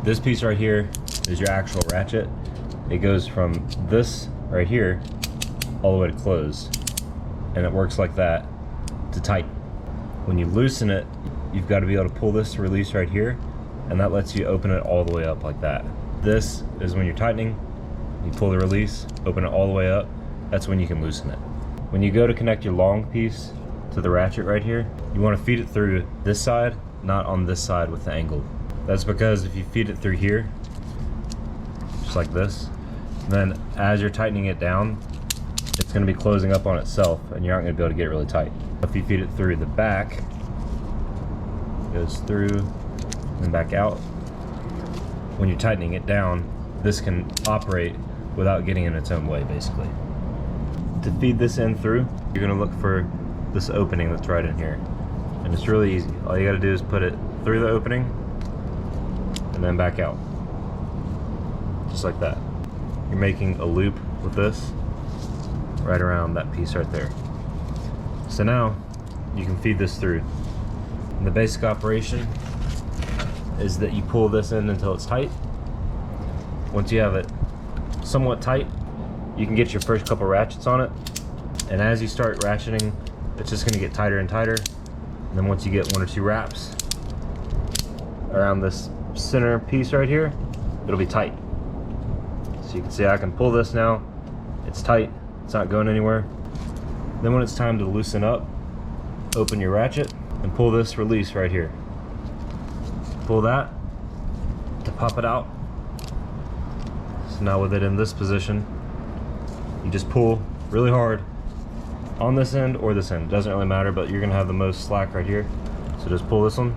This piece right here is your actual ratchet. It goes from this right here all the way to close, and it works like that to tighten. When you loosen it, you've got to be able to pull this to release right here, and that lets you open it all the way up like that. This is when you're tightening, you pull the release, open it all the way up, that's when you can loosen it. When you go to connect your long piece to the ratchet right here, you want to feed it through this side, not on this side with the angle. That's because if you feed it through here, just like this, then as you're tightening it down, it's going to be closing up on itself and you aren't going to be able to get it really tight. If you feed it through the back, it goes through and back out. When you're tightening it down, this can operate without getting in its own way, basically. To feed this in through, you're going to look for this opening that's right in here. And it's really easy. All you got to do is put it through the opening and then back out. Just like that. You're making a loop with this right around that piece right there. So now you can feed this through. And the basic operation is that you pull this in until it's tight. Once you have it somewhat tight, you can get your first couple ratchets on it, and as you start ratcheting, it's just going to get tighter and tighter. And then once you get 1 or 2 wraps around this center piece right here, it'll be tight. So you can see I can pull this now, it's tight, it's not going anywhere. Then when it's time to loosen up, open your ratchet and pull this release right here. Pull that to pop it out. So now with it in this position, you just pull really hard on this end or this end, doesn't really matter, but you're gonna have the most slack right here. So just pull this one.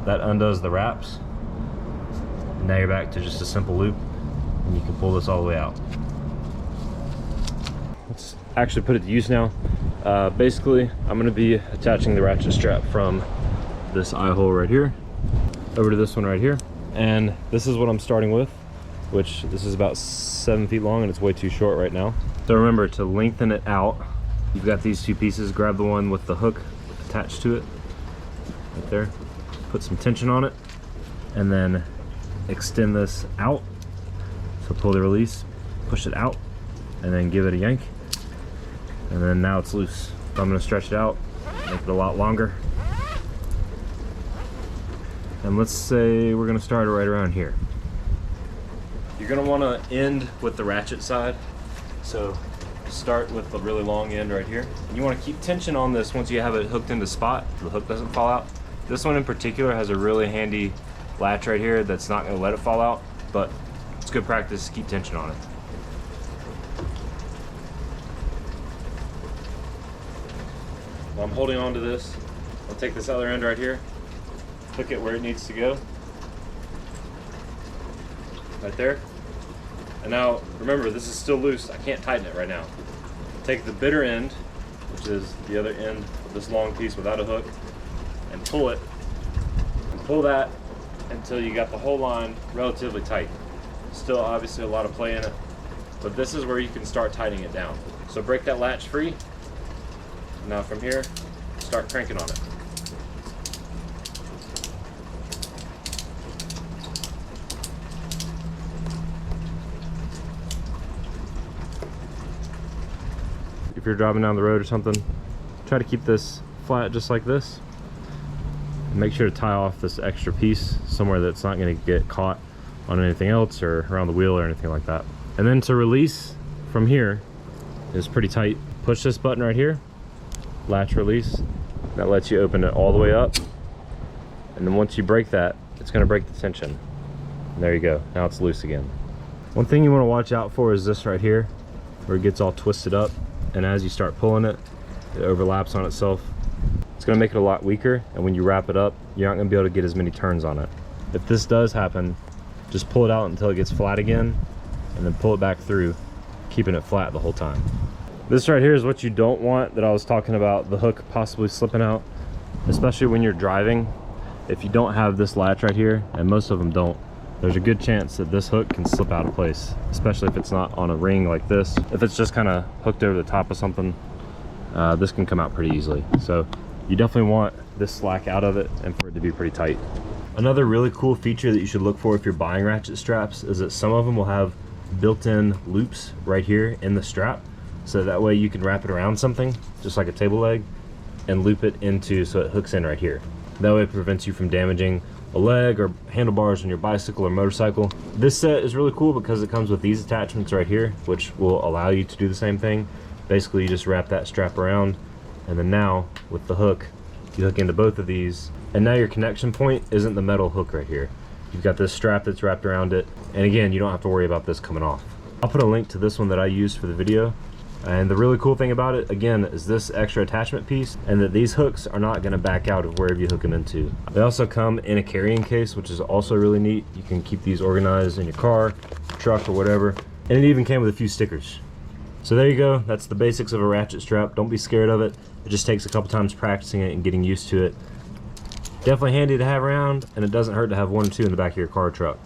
That undoes the wraps. And now you're back to just a simple loop, and you can pull this all the way out. Let's actually put it to use now. Basically, I'm gonna be attaching the ratchet strap from this eye hole right here over to this one right here. And this is what I'm starting with, which this is about 7 feet long and it's way too short right now. So remember to lengthen it out. You've got these 2 pieces, grab the one with the hook attached to it, right there. Put some tension on it and then extend this out. So pull the release, push it out, and then give it a yank. And then now it's loose. So I'm gonna stretch it out, make it a lot longer. And let's say we're gonna start it right around here. You're gonna wanna end with the ratchet side. So start with the really long end right here. And you wanna keep tension on this once you have it hooked into spot, so the hook doesn't fall out. This one in particular has a really handy latch right here that's not gonna let it fall out, but it's good practice to keep tension on it. While I'm holding on to this, I'll take this other end right here, hook it where it needs to go, right there. And now remember, this is still loose, I can't tighten it right now. Take the bitter end, which is the other end of this long piece without a hook, and pull it, and pull that until you got the whole line relatively tight. Still obviously a lot of play in it, but this is where you can start tightening it down. So break that latch free. Now from here, start cranking on it. If you're driving down the road or something, try to keep this flat just like this. And make sure to tie off this extra piece somewhere that's not going to get caught on anything else or around the wheel or anything like that. And then to release from here is pretty tight. Push this button right here, latch release. That lets you open it all the way up. And then once you break that, it's going to break the tension. And there you go. Now it's loose again. One thing you want to watch out for is this right here, where it gets all twisted up. And as you start pulling it, it overlaps on itself. It's gonna make it a lot weaker, and when you wrap it up, you're not gonna be able to get as many turns on it. If this does happen, just pull it out until it gets flat again, and then pull it back through, keeping it flat the whole time. This right here is what you don't want, that I was talking about, the hook possibly slipping out, especially when you're driving. If you don't have this latch right here, and most of them don't, there's a good chance that this hook can slip out of place, especially if it's not on a ring like this. If it's just kind of hooked over the top of something, this can come out pretty easily. So you definitely want this slack out of it and for it to be pretty tight. Another really cool feature that you should look for if you're buying ratchet straps is that some of them will have built-in loops right here in the strap, so that way you can wrap it around something just like a table leg and loop it into so it hooks in right here. That way it prevents you from damaging a leg or handlebars on your bicycle or motorcycle. This set is really cool because it comes with these attachments right here, which will allow you to do the same thing. Basically, you just wrap that strap around, and then now with the hook, you hook into both of these, and now your connection point isn't the metal hook right here. You've got this strap that's wrapped around it, and again, you don't have to worry about this coming off. I'll put a link to this one that I used for the video. And the really cool thing about it, again, is this extra attachment piece, and that these hooks are not going to back out of wherever you hook them into. They also come in a carrying case, which is also really neat. You can keep these organized in your car, truck, or whatever. And it even came with a few stickers. So there you go. That's the basics of a ratchet strap. Don't be scared of it. It just takes a couple times practicing it and getting used to it. Definitely handy to have around, and it doesn't hurt to have one or two in the back of your car or truck.